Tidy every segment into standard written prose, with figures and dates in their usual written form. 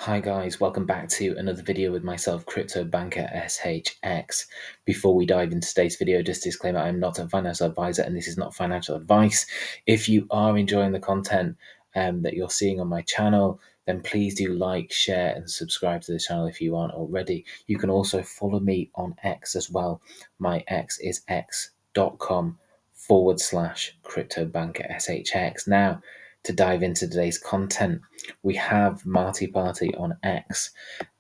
Hi guys, welcome back to another video with myself, crypto banker SHX. Before we dive into today's video, just disclaimer, I'm not a financial advisor and this is not financial advice. If you are enjoying the content that you're seeing on my channel, then please do like, share and subscribe to the channel if you aren't already. You can also follow me on X as well. My X is x.com/crypto banker SHX. Now, to dive into today's content, we have Marty Party on X.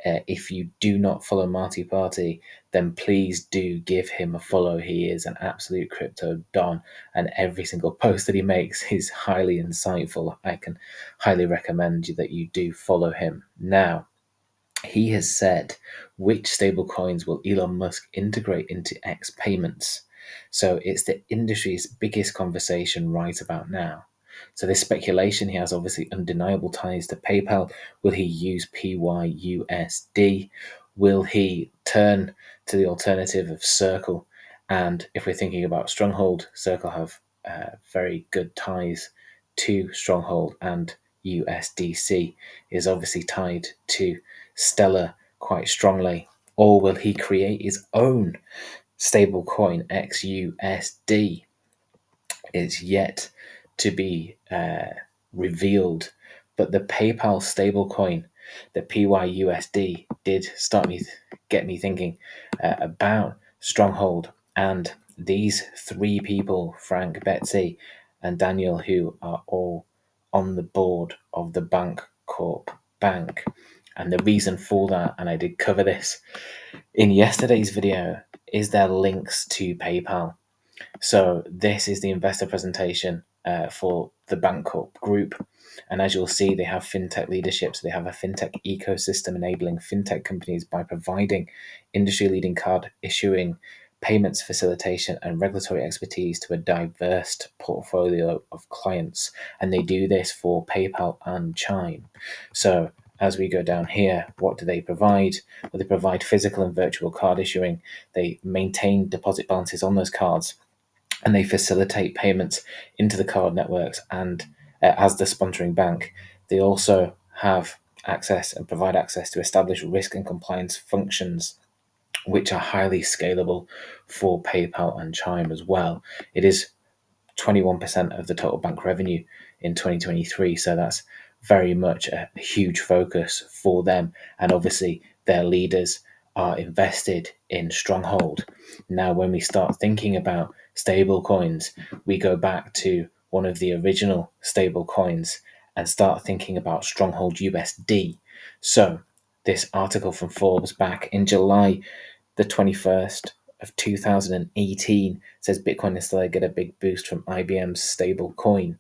If you do not follow Marty Party, then please do give him a follow. He is an absolute crypto don, and every single post that he makes is highly insightful. I can highly recommend you that you do follow him. Now, he has said, which stablecoins will Elon Musk integrate into 𝕏Payments? So it's the industry's biggest conversation right about now. So this speculation, he has obviously undeniable ties to PayPal. Will he use PYUSD? Will he turn to the alternative of Circle? And if we're thinking about Stronghold, Circle have very good ties to Stronghold, and USDC is obviously tied to Stellar quite strongly. Or will he create his own stablecoin XUSD? Is yet to be revealed, but the PayPal stablecoin, the PYUSD, did get me thinking about Stronghold and these three people, Frank, Betsy, and Daniel, who are all on the board of the Bankorp bank. And the reason for that, and I did cover this in yesterday's video, is their links to PayPal. So this is the investor presentation for the Bankorp group. And as you'll see, they have fintech leadership. So they have a fintech ecosystem enabling fintech companies by providing industry-leading card issuing, payments facilitation, and regulatory expertise to a diverse portfolio of clients. And they do this for PayPal and Chime. So as we go down here, what do they provide? Well, they provide physical and virtual card issuing. They maintain deposit balances on those cards, and they facilitate payments into the card networks. And as the sponsoring bank, they also have access and provide access to establish risk and compliance functions, which are highly scalable for PayPal and Chime as well. It is 21% of the total bank revenue in 2023, so that's very much a huge focus for them. And obviously, their leaders are invested in Stronghold. Now, when we start thinking about stable coins, we go back to one of the original stable coins and start thinking about Stronghold USD. So this article from Forbes back in July the 21st of 2018 says Bitcoin and Stellar get a big boost from IBM's stable coin.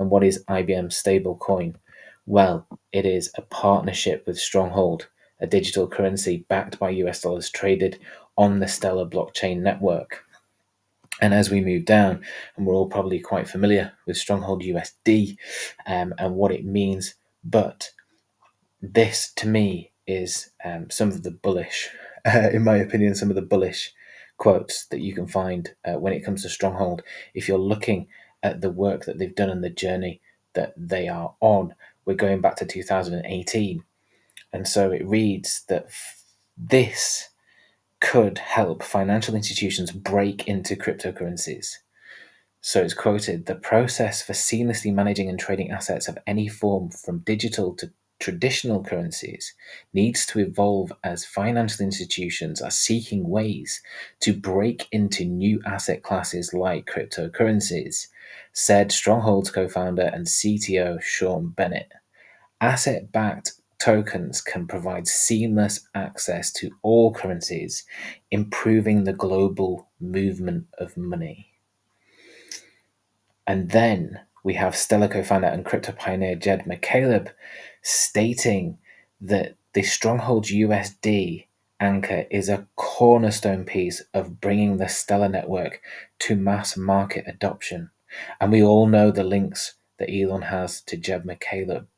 And what is IBM's stable coin? Well, it is a partnership with Stronghold, a digital currency backed by US dollars traded on the Stellar blockchain network. And as we move down, and we're all probably quite familiar with Stronghold USD and what it means, but this to me is some of the bullish, in my opinion, some of the bullish quotes that you can find when it comes to Stronghold. If you're looking at the work that they've done and the journey that they are on, we're going back to 2018. And so it reads that this could help financial institutions break into cryptocurrencies. So it's quoted, the process for seamlessly managing and trading assets of any form from digital to traditional currencies needs to evolve as financial institutions are seeking ways to break into new asset classes like cryptocurrencies, said Stronghold's co-founder and CTO Sean Bennett. Asset-backed tokens can provide seamless access to all currencies, improving the global movement of money. And then we have Stellar co-founder and crypto pioneer Jed McCaleb stating that the Stronghold USD anchor is a cornerstone piece of bringing the Stellar network to mass market adoption. And we all know the links that Elon has to Jed McCaleb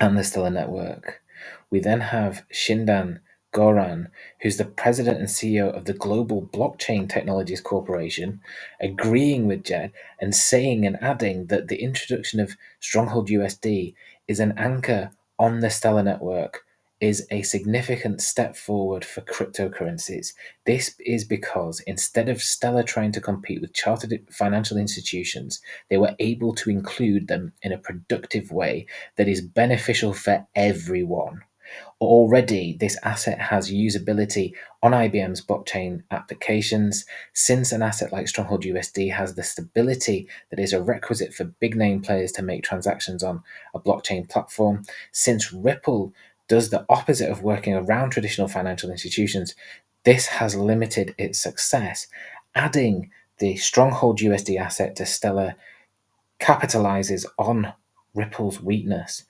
and the Stellar network. We then have Shindan Goran, who's the president and CEO of the Global Blockchain Technologies Corporation, agreeing with Jed and saying and adding that the introduction of Stronghold USD is an anchor on the Stellar network is a significant step forward for cryptocurrencies. This is because instead of Stellar trying to compete with chartered financial institutions, they were able to include them in a productive way that is beneficial for everyone. Already, this asset has usability on IBM's blockchain applications, since an asset like Stronghold USD has the stability that is a requisite for big name players to make transactions on a blockchain platform. Since Ripple does the opposite of working around traditional financial institutions, this has limited its success. Adding the Stronghold USD asset to Stellar capitalizes on Ripple's weakness,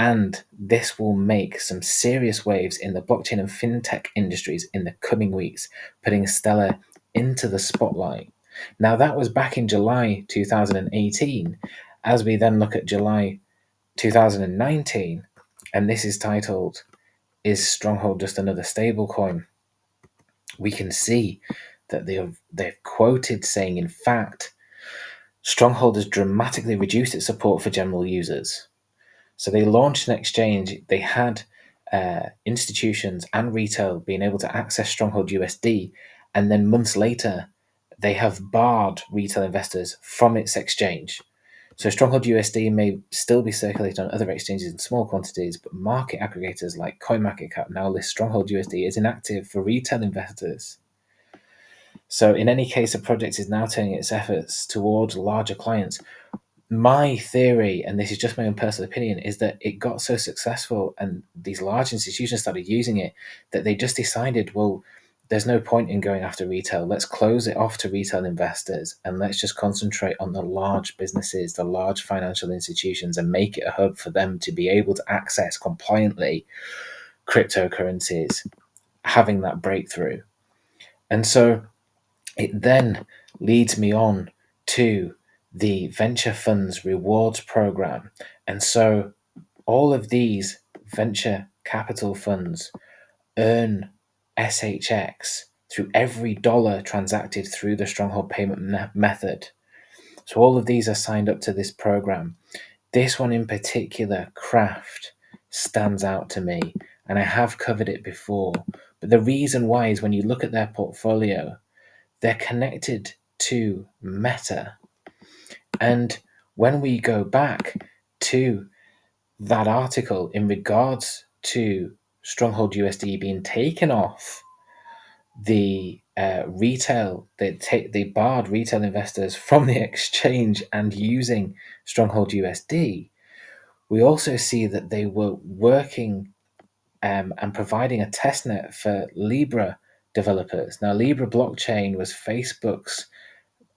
and this will make some serious waves in the blockchain and fintech industries in the coming weeks, putting Stellar into the spotlight. Now, that was back in July 2018. As we then look at July 2019, and this is titled, "Is Stronghold Just Another Stablecoin?" We can see that they've quoted saying, in fact, Stronghold has dramatically reduced its support for general users. So they launched an exchange. They had institutions and retail being able to access Stronghold USD, and then months later, they have barred retail investors from its exchange. So Stronghold USD may still be circulated on other exchanges in small quantities, but market aggregators like CoinMarketCap now list Stronghold USD as inactive for retail investors. So in any case, the project is now turning its efforts towards larger clients. My theory, and this is just my own personal opinion, is that it got so successful and these large institutions started using it that they just decided, well, there's no point in going after retail. Let's close it off to retail investors and let's just concentrate on the large businesses, the large financial institutions, and make it a hub for them to be able to access compliantly cryptocurrencies, having that breakthrough. And so it then leads me on to the venture funds rewards program. And so all of these venture capital funds earn SHX through every dollar transacted through the Stronghold payment method. So all of these are signed up to this program. This one in particular, Craft, stands out to me, and I have covered it before. But the reason why is when you look at their portfolio, they're connected to Meta. And when we go back to that article in regards to Stronghold USD being taken off the retail, they barred retail investors from the exchange and using Stronghold USD. We also see that they were working and providing a testnet for Libra developers. Now, Libra blockchain was Facebook's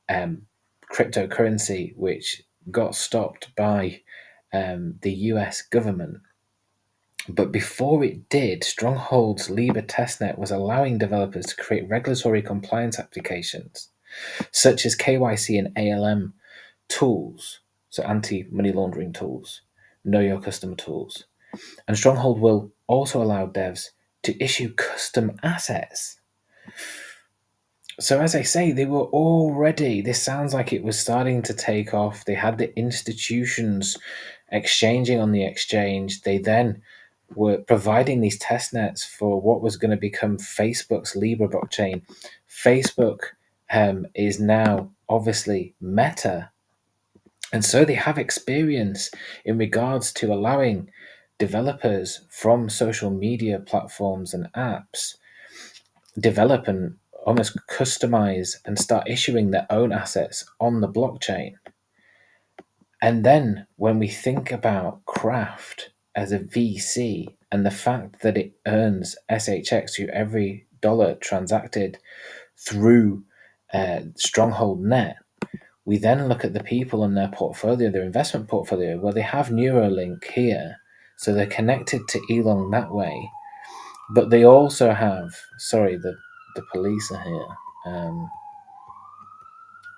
cryptocurrency, which got stopped by the US government. But before it did, Stronghold's Libra testnet was allowing developers to create regulatory compliance applications, such as KYC and ALM tools, so anti-money laundering tools, know your customer tools. And Stronghold will also allow devs to issue custom assets. So as I say, they were already, this sounds like it was starting to take off. They had the institutions exchanging on the exchange. They then were providing these test nets for what was going to become Facebook's Libra blockchain. Facebook is now obviously Meta. And so they have experience in regards to allowing developers from social media platforms and apps develop and almost customize and start issuing their own assets on the blockchain. And then when we think about Craft as a VC and the fact that it earns SHX to every dollar transacted through Stronghold Net, we then look at the people in their portfolio, their investment portfolio, where they have Neuralink here. So they're connected to Elon that way. But they also have, sorry, the police are here.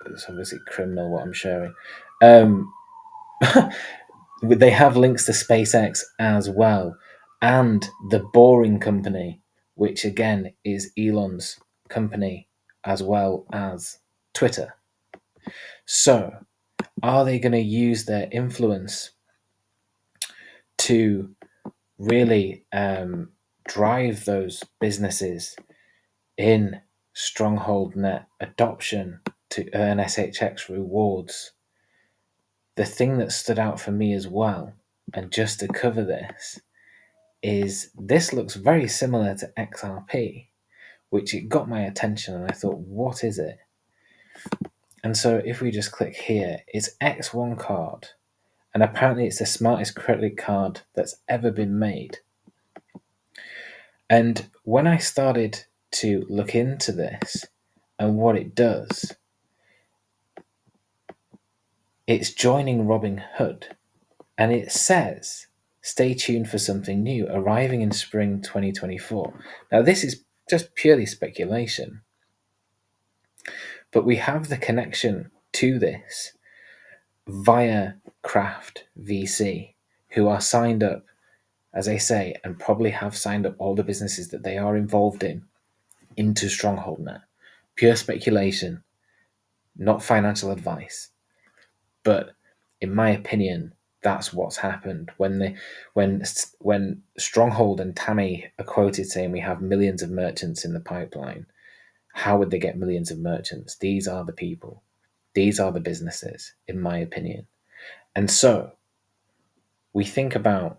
It's obviously criminal what I'm sharing. They have links to SpaceX as well, and the Boring Company, which again is Elon's company, as well as Twitter. So, are they going to use their influence to really drive those businesses in Stronghold Net adoption to earn SHX rewards. The thing that stood out for me as well, and just to cover this, is this looks very similar to XRP, which it got my attention and I thought, what is it? And so if we just click here, it's X1 card, and apparently it's the smartest credit card that's ever been made. And when I started to look into this and what it does, it's joining Robinhood, and it says, stay tuned for something new, arriving in spring 2024. Now, this is just purely speculation, but we have the connection to this via Craft VC, who are signed up, as I say, and probably have signed up all the businesses that they are involved in into Stronghold Net. Pure speculation, not financial advice. But in my opinion, that's what's happened. When Stronghold and Tammy are quoted saying we have millions of merchants in the pipeline, how would they get millions of merchants? These are the people. These are the businesses, in my opinion. And so we think about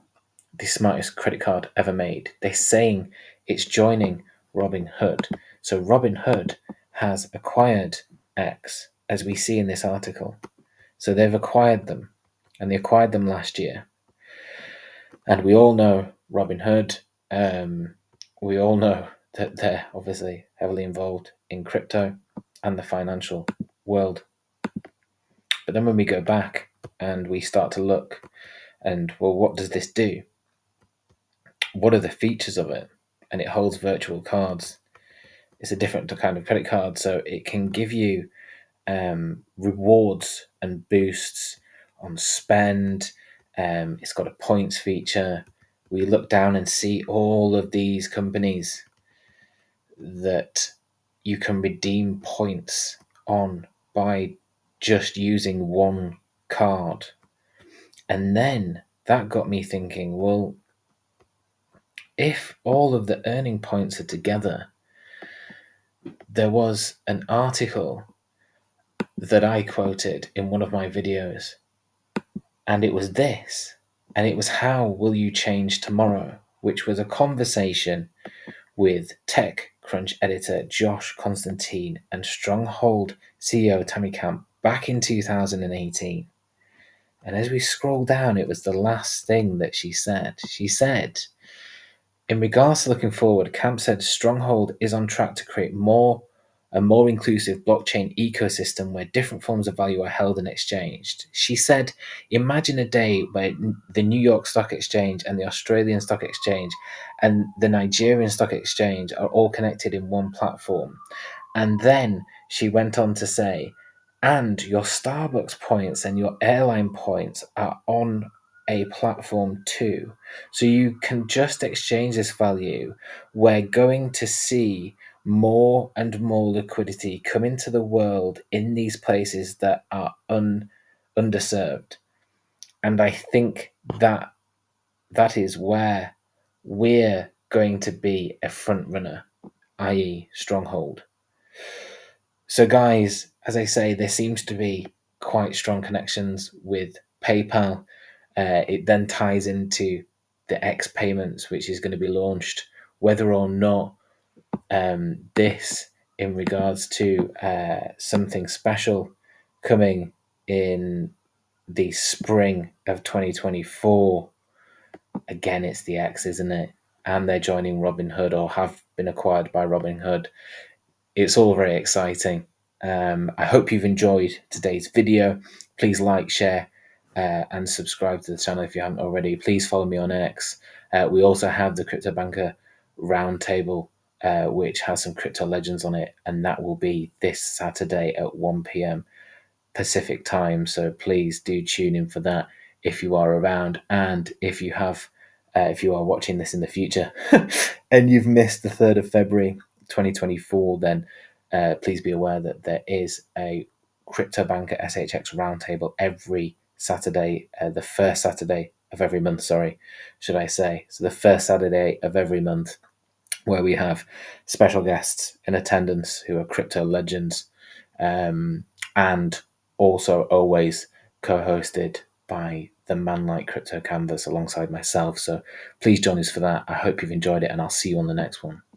the smartest credit card ever made. They're saying it's joining Robinhood. So Robinhood has acquired X, as we see in this article. So they've acquired them, and they acquired them last year. And we all know Robinhood. We all know that they're obviously heavily involved in crypto and the financial world. But then when we go back and we start to look, and well, what does this do? What are the features of it? And it holds virtual cards. It's a different kind of credit card, so it can give you rewards and boosts on spend. It's got a points feature. We look down and see all of these companies that you can redeem points on by just using one card. And then that got me thinking, well, if all of the earning points are together, there was an article that I quoted in one of my videos, and it was this, and it was how will you change tomorrow, which was a conversation with TechCrunch editor Josh Constantine and Stronghold CEO Tammy Camp back in 2018. And as we scroll down, it was the last thing that she said. She said, in regards to looking forward, Camp said Stronghold is on track to create a more inclusive blockchain ecosystem where different forms of value are held and exchanged. She said, imagine a day where the New York Stock Exchange and the Australian Stock Exchange and the Nigerian Stock Exchange are all connected in one platform. And then she went on to say, and your Starbucks points and your airline points are on a platform too. So you can just exchange this value. We're going to see more and more liquidity come into the world in these places that are underserved. And I think that is where we're going to be a front runner, i.e. Stronghold. So guys, as I say, there seems to be quite strong connections with PayPal. It then ties into the 𝕏Payments, which is going to be launched. Whether or not this in regards to something special coming in the spring of 2024, again, it's the X, isn't it? And they're joining Robinhood or have been acquired by Robinhood. It's all very exciting. I hope you've enjoyed today's video. Please like, share, and subscribe to the channel if you haven't already. Please follow me on X. We also have the Crypto Banker Roundtable, which has some crypto legends on it, and that will be this Saturday at 1 p.m. Pacific time. So please do tune in for that if you are around, and if you are watching this in the future and you've missed the 3rd of February 2024, then please be aware that there is a Crypto Banker SHX roundtable every Saturday, the first Saturday of every month, sorry, should I say. So the first Saturday of every month, where we have special guests in attendance who are crypto legends, and also always co-hosted by the man like Crypto Canvas alongside myself. So please join us for that. I hope you've enjoyed it, and I'll see you on the next one.